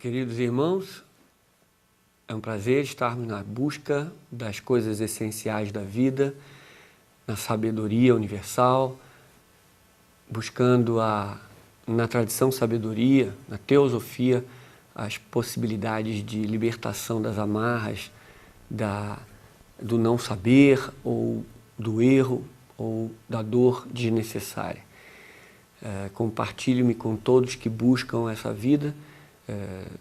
Queridos irmãos, é um prazer estarmos na busca das coisas essenciais da vida, na sabedoria universal, buscando na tradição sabedoria, na teosofia, as possibilidades de libertação das amarras, do não saber, ou do erro, ou da dor desnecessária. Compartilho-me com todos que buscam essa vida.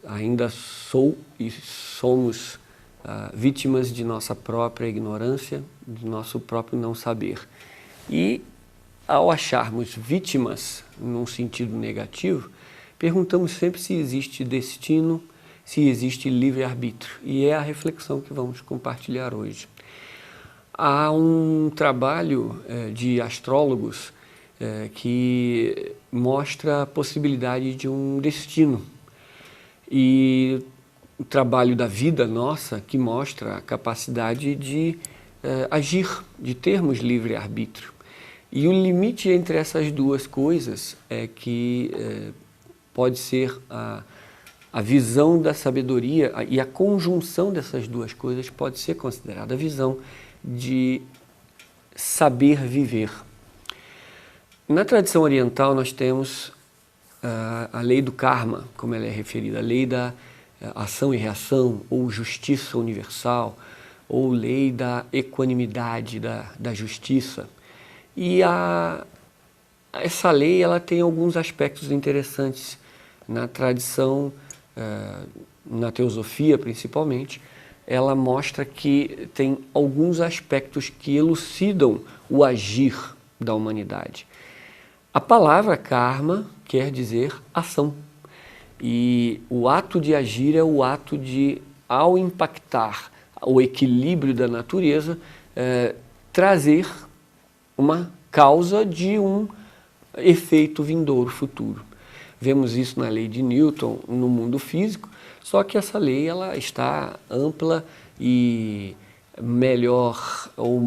Ainda sou e somos vítimas de nossa própria ignorância, de nosso próprio não saber. E ao acharmos vítimas num sentido negativo, perguntamos sempre se existe destino, se existe livre-arbítrio. E é a reflexão que vamos compartilhar hoje. Há um trabalho de astrólogos que mostra a possibilidade de um destino. E o trabalho da vida nossa que mostra a capacidade de agir, de termos livre-arbítrio. E o limite entre essas duas coisas é que pode ser a visão da sabedoria, e a conjunção dessas duas coisas pode ser considerada a visão de saber viver. Na tradição oriental nós temos a lei do karma, como ela é referida, a lei da ação e reação, ou justiça universal, ou lei da equanimidade, da justiça. E essa lei ela tem alguns aspectos interessantes na tradição, na teosofia principalmente. Ela mostra que tem alguns aspectos que elucidam o agir da humanidade. A palavra karma quer dizer ação. E o ato de agir é o ato de, ao impactar o equilíbrio da natureza, trazer uma causa de um efeito vindouro futuro. Vemos isso na lei de Newton no mundo físico, só que essa lei ela está ampla e melhor, ou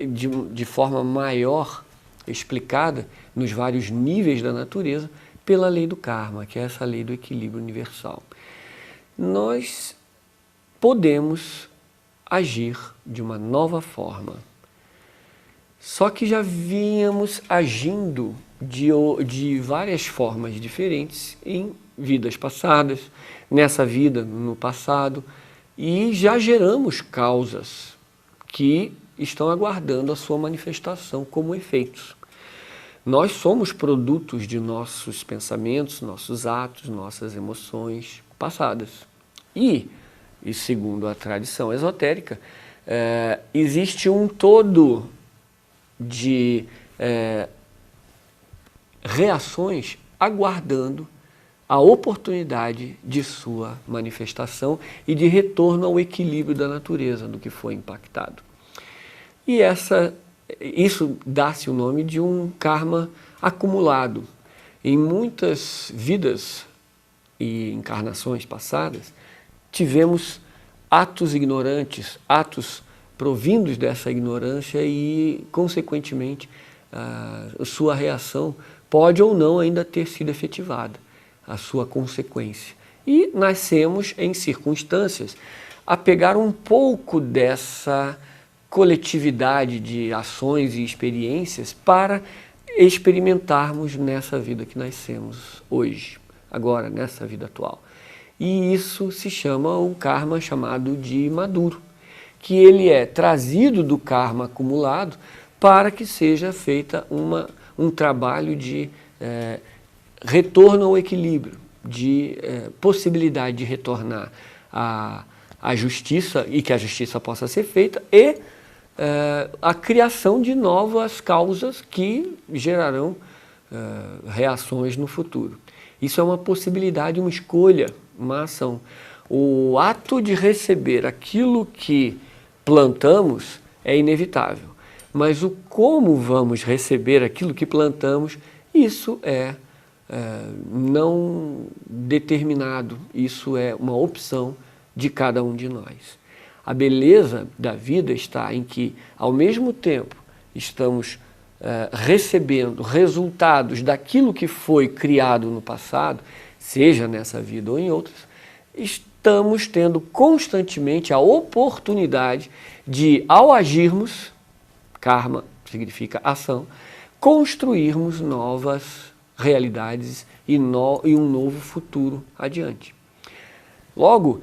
de forma maior explicada nos vários níveis da natureza pela lei do karma, que é essa lei do equilíbrio universal. Nós podemos agir de uma nova forma, só que já vínhamos agindo de várias formas diferentes em vidas passadas, nessa vida, no passado, e já geramos causas que estão aguardando a sua manifestação como efeitos. Nós somos produtos de nossos pensamentos, nossos atos, nossas emoções passadas. E segundo a tradição esotérica, existe um todo de reações aguardando a oportunidade de sua manifestação e de retorno ao equilíbrio da natureza, do que foi impactado. E isso dá-se o nome de um karma acumulado. Em muitas vidas e encarnações passadas, tivemos atos ignorantes, atos provindos dessa ignorância e, consequentemente, a sua reação pode ou não ainda ter sido efetivada, a sua consequência. E nascemos em circunstâncias a pegar um pouco dessa coletividade de ações e experiências para experimentarmos nessa vida que nascemos hoje, agora, nessa vida atual. E isso se chama um karma chamado de maduro, que ele é trazido do karma acumulado para que seja feita um trabalho de retorno ao equilíbrio, de possibilidade de retornar à justiça, e que a justiça possa ser feita, e a criação de novas causas que gerarão reações no futuro. Isso é uma possibilidade, uma escolha, uma ação. O ato de receber aquilo que plantamos é inevitável, mas o como vamos receber aquilo que plantamos, isso é não determinado, isso é uma opção de cada um de nós. A beleza da vida está em que, ao mesmo tempo, estamos recebendo resultados daquilo que foi criado no passado, seja nessa vida ou em outras, estamos tendo constantemente a oportunidade de, ao agirmos, karma significa ação, construirmos novas realidades e um novo futuro adiante. Logo,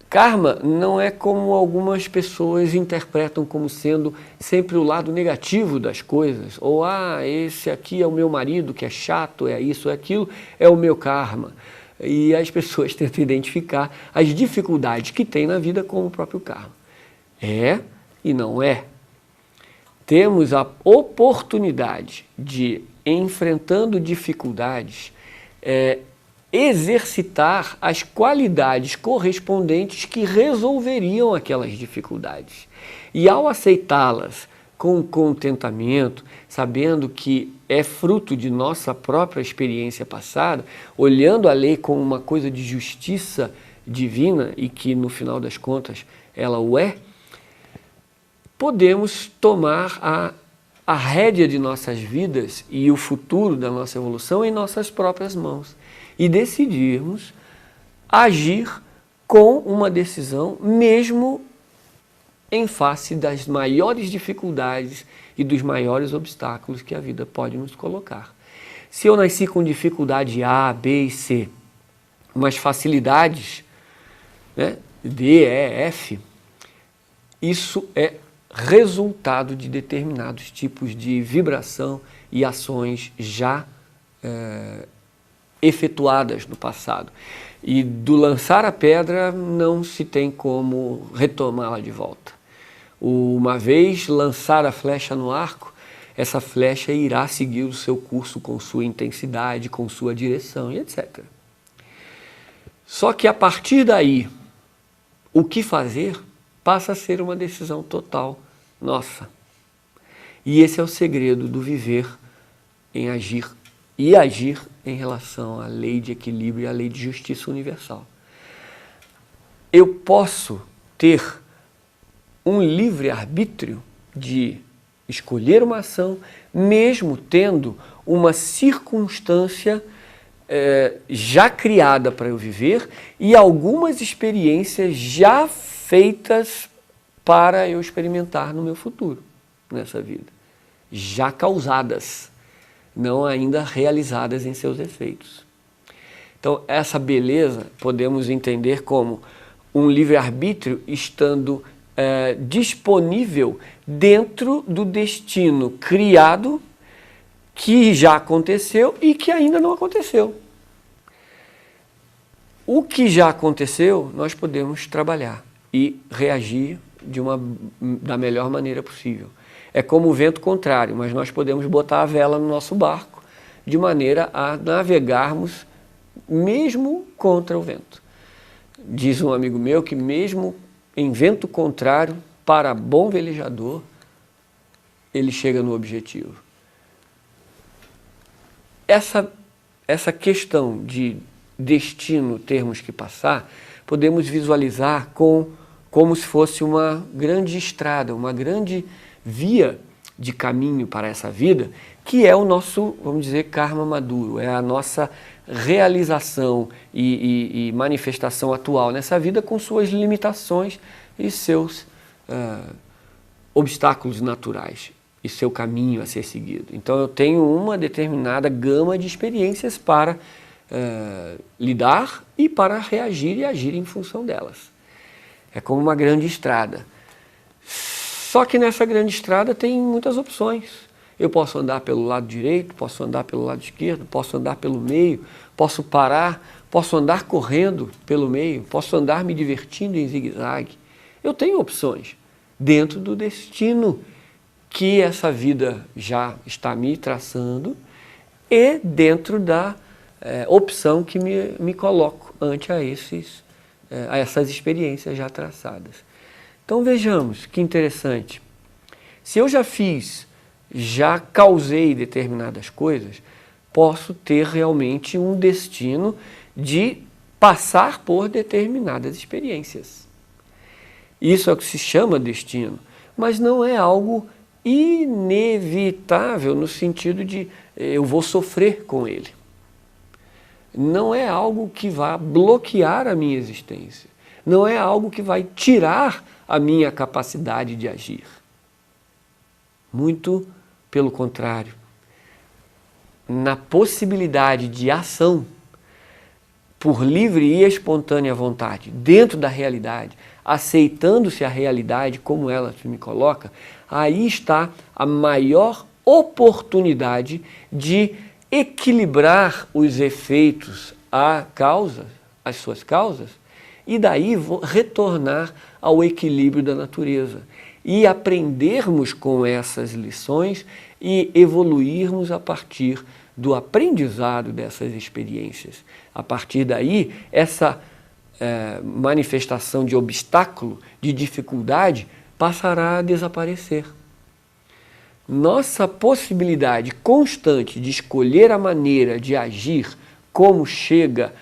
karma não é como algumas pessoas interpretam como sendo sempre o lado negativo das coisas, ou esse aqui é o meu marido que é chato, é isso, é aquilo, é o meu karma. E as pessoas tentam identificar as dificuldades que tem na vida como o próprio karma. É e não é. Temos a oportunidade de, enfrentando dificuldades, exercitar as qualidades correspondentes que resolveriam aquelas dificuldades. E ao aceitá-las com contentamento, sabendo que é fruto de nossa própria experiência passada, olhando a lei como uma coisa de justiça divina e que no final das contas ela o é, podemos tomar a rédea de nossas vidas e o futuro da nossa evolução em nossas próprias mãos e decidirmos agir com uma decisão, mesmo em face das maiores dificuldades e dos maiores obstáculos que a vida pode nos colocar. Se eu nasci com dificuldade A, B e C, mas facilidades, né, D, E, F, isso é resultado de determinados tipos de vibração e ações já efetuadas no passado. E do lançar a pedra não se tem como retomá-la de volta. Uma vez lançar a flecha no arco, essa flecha irá seguir o seu curso com sua intensidade, com sua direção e etc. Só que a partir daí, o que fazer passa a ser uma decisão total nossa. E esse é o segredo do viver em agir e agir em relação à lei de equilíbrio e à lei de justiça universal. Eu posso ter um livre-arbítrio de escolher uma ação, mesmo tendo uma circunstância já criada para eu viver e algumas experiências já feitas para eu experimentar no meu futuro, nessa vida. Já causadas, não ainda realizadas em seus efeitos. Então, essa beleza podemos entender como um livre-arbítrio estando disponível dentro do destino criado que já aconteceu e que ainda não aconteceu. O que já aconteceu, nós podemos trabalhar e reagir da melhor maneira possível. É como o vento contrário, mas nós podemos botar a vela no nosso barco de maneira a navegarmos mesmo contra o vento. Diz um amigo meu que mesmo em vento contrário, para bom velejador, ele chega no objetivo. Essa questão de destino termos que passar, podemos visualizar como se fosse uma grande estrada, uma grande via de caminho para essa vida, que é o nosso, vamos dizer, karma maduro, é a nossa realização e manifestação atual nessa vida com suas limitações e seus obstáculos naturais e seu caminho a ser seguido. Então eu tenho uma determinada gama de experiências para lidar e para reagir e agir em função delas. É como uma grande estrada. Só que nessa grande estrada tem muitas opções. Eu posso andar pelo lado direito, posso andar pelo lado esquerdo, posso andar pelo meio, posso parar, posso andar correndo pelo meio, posso andar me divertindo em zigue-zague. Eu tenho opções dentro do destino que essa vida já está me traçando e dentro da opção que me coloco ante a essas experiências já traçadas. Então vejamos que interessante. Se eu já causei determinadas coisas, posso ter realmente um destino de passar por determinadas experiências. Isso é o que se chama destino, mas não é algo inevitável no sentido de eu vou sofrer com ele. não é algo que vai bloquear a minha existência, não é algo que vai tirar a minha capacidade de agir. Muito pelo contrário. Na possibilidade de ação, por livre e espontânea vontade, dentro da realidade, aceitando-se a realidade como ela me coloca, aí está a maior oportunidade de equilibrar os efeitos às suas causas, e daí retornar ao equilíbrio da natureza e aprendermos com essas lições e evoluirmos a partir do aprendizado dessas experiências. A partir daí, essa manifestação de obstáculo, de dificuldade, passará a desaparecer. Nossa possibilidade constante de escolher a maneira de agir, como chega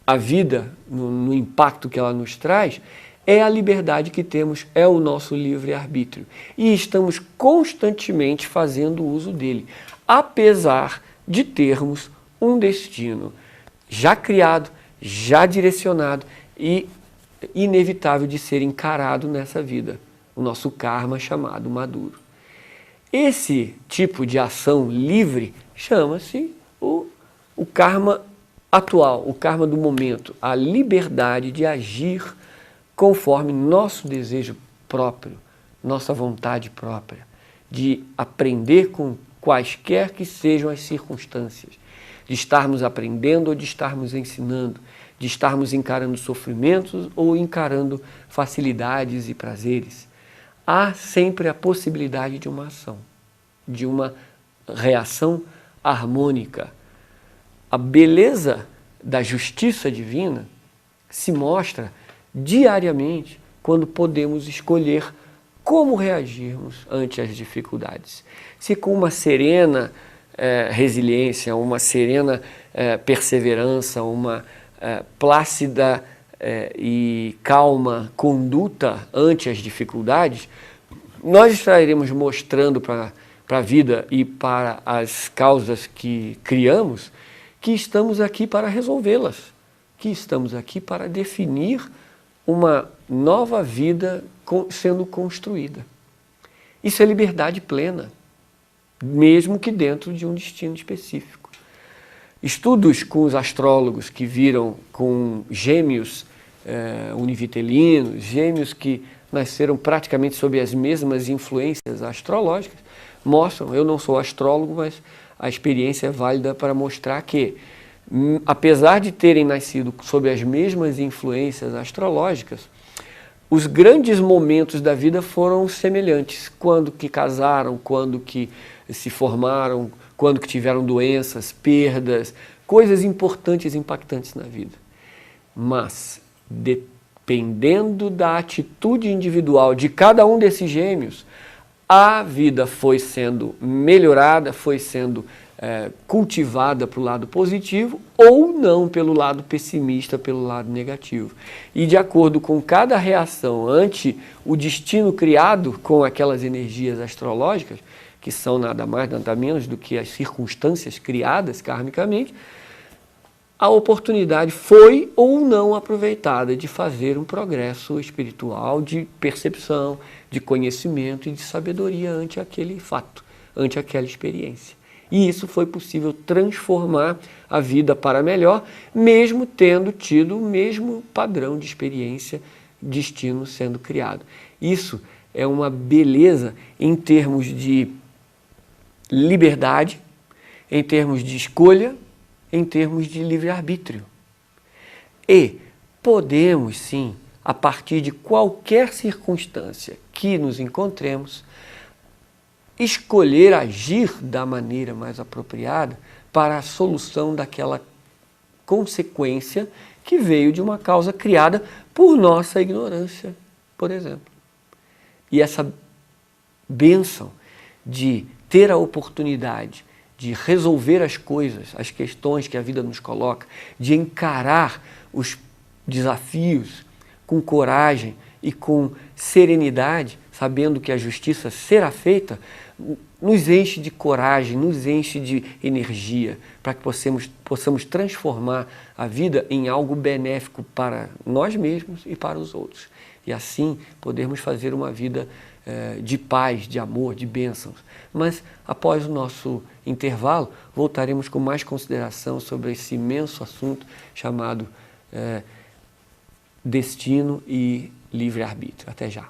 a vida, no impacto que ela nos traz, é a liberdade que temos, é o nosso livre-arbítrio. E estamos constantemente fazendo uso dele, apesar de termos um destino já criado, já direcionado e inevitável de ser encarado nessa vida, o nosso karma chamado maduro. Esse tipo de ação livre chama-se o karma atual, o karma do momento, a liberdade de agir conforme nosso desejo próprio, nossa vontade própria, de aprender com quaisquer que sejam as circunstâncias, de estarmos aprendendo ou de estarmos ensinando, de estarmos encarando sofrimentos ou encarando facilidades e prazeres. Há sempre a possibilidade de uma ação, de uma reação harmônica. A beleza da justiça divina se mostra diariamente quando podemos escolher como reagirmos ante as dificuldades. Se com uma serena resiliência, uma serena perseverança, uma plácida e calma conduta ante as dificuldades, nós estaremos mostrando para a vida e para as causas que criamos que estamos aqui para resolvê-las, que estamos aqui para definir uma nova vida sendo construída. Isso é liberdade plena, mesmo que dentro de um destino específico. Estudos com os astrólogos que viram com gêmeos univitelinos, gêmeos que nasceram praticamente sob as mesmas influências astrológicas, mostram, eu não sou astrólogo, mas a experiência é válida para mostrar que, apesar de terem nascido sob as mesmas influências astrológicas, os grandes momentos da vida foram semelhantes. Quando que casaram, quando que se formaram, quando que tiveram doenças, perdas, coisas importantes e impactantes na vida. Mas, dependendo da atitude individual de cada um desses gêmeos, a vida foi sendo melhorada, foi sendo cultivada para o lado positivo ou não pelo lado pessimista, pelo lado negativo. E de acordo com cada reação ante o destino criado com aquelas energias astrológicas, que são nada mais, nada menos do que as circunstâncias criadas karmicamente, a oportunidade foi ou não aproveitada de fazer um progresso espiritual, de percepção, de conhecimento e de sabedoria ante aquele fato, ante aquela experiência. E isso foi possível transformar a vida para melhor, mesmo tendo tido o mesmo padrão de experiência, destino sendo criado. Isso é uma beleza em termos de liberdade, em termos de escolha, em termos de livre-arbítrio. E podemos, sim, a partir de qualquer circunstância que nos encontremos, escolher agir da maneira mais apropriada para a solução daquela consequência que veio de uma causa criada por nossa ignorância, por exemplo. E essa bênção de ter a oportunidade de resolver as coisas, as questões que a vida nos coloca, de encarar os desafios com coragem e com serenidade, sabendo que a justiça será feita, nos enche de coragem, nos enche de energia, para que possamos transformar a vida em algo benéfico para nós mesmos e para os outros. E assim podermos fazer uma vida de paz, de amor, de bênçãos. Mas após o nosso intervalo, voltaremos com mais consideração sobre esse imenso assunto chamado destino e livre-arbítrio. Até já.